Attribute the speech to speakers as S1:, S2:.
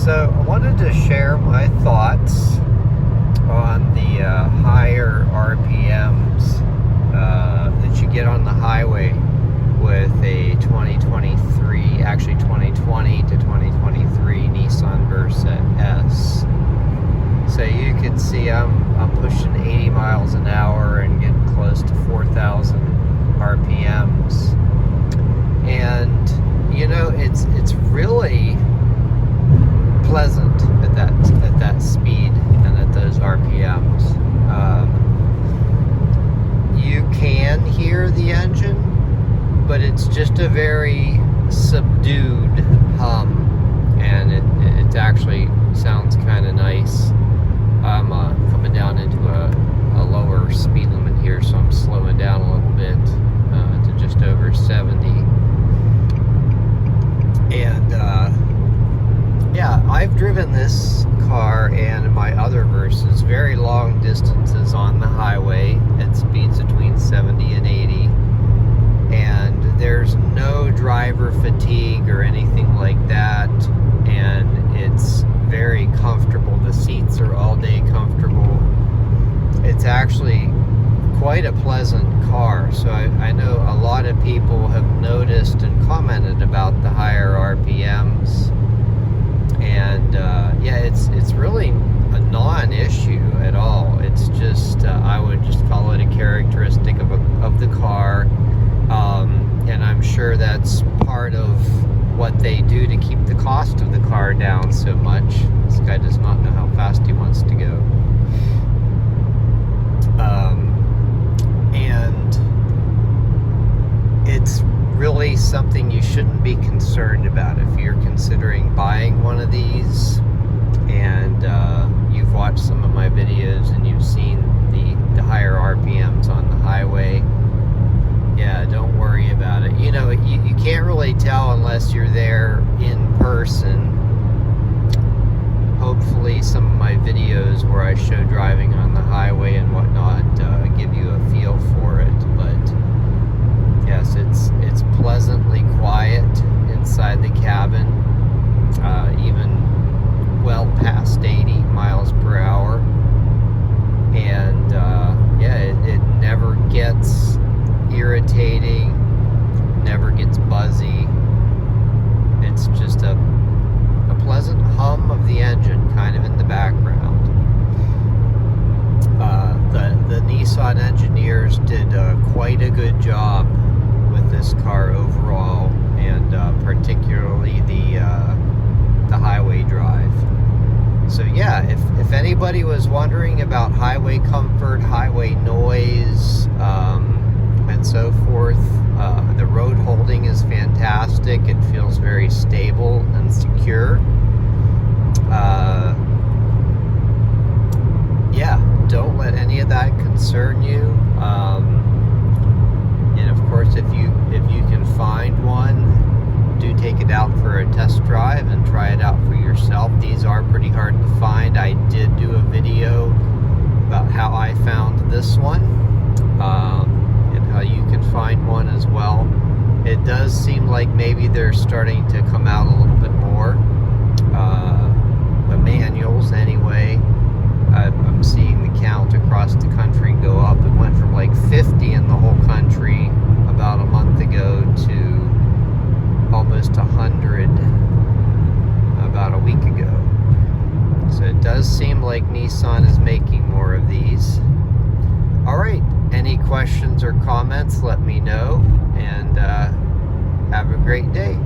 S1: So I wanted to share my thoughts on the higher RPMs that you get on the highway with a 2023, actually 2020 to 2023 Nissan Versa S. So you can see I'm pushing 80 miles an hour and getting close to 4,000 RPMs. And you know, it's really pleasant at that speed and at those RPMs. You can hear the engine, but it's just a very subdued hum, and it actually sounds kind of nice. I'm coming down into a lower speed limit here, so I'm slowing down a little bit to just over 70. And yeah, I've driven this car and my other Versas very long distances on the highway at speeds between 70 and 80, and there's no driver fatigue or anything like that, and it's very comfortable. The seats are all day comfortable. It's actually quite a pleasant car. So I know a lot of people have noticed and commented about the higher RPMs, and yeah, it's really a non-issue at all. It's just I would just call it a characteristic of the car, and I'm sure that's part of what they do to keep the cost of the car down so much. This guy does not know how fast he wants to go. And it's really something you shouldn't be concerned about if you're considering buying one of these, and you've watched some of my videos and you've seen the higher RPMs on the highway. Yeah, don't worry about it. You know, you can't really tell unless you're there in person. Hopefully some of my videos where I show driving on the highway and whatnot give you a feel for it. But yes, it's pleasantly quiet inside the cabin, even well past 80 miles per hour. And yeah, it never gets irritating, never gets buzzy. It's just a pleasant hum of the engine kind of in the background. The Nissan engineers did quite a good job with this car overall, and particularly the highway drive. So yeah, if anybody was wondering about highway comfort, highway noise, and so forth, the road holding is fantastic. It feels very stable and secure. Yeah, don't let any of that concern you. And of course, if you can find one, do take it out for a test drive and try it out for yourself. These are pretty hard to find. I did do a video about how I found this one, and how you can find one as well. It does seem like maybe they're starting to come out a little bit more. The manuals, anyway. I'm seeing the count across the country go up. It went from like 50 in the whole country about a month ago to almost 100 about a week ago. So it does seem like Nissan is making more of these. Alright, any questions or comments, let me know, and have a great day.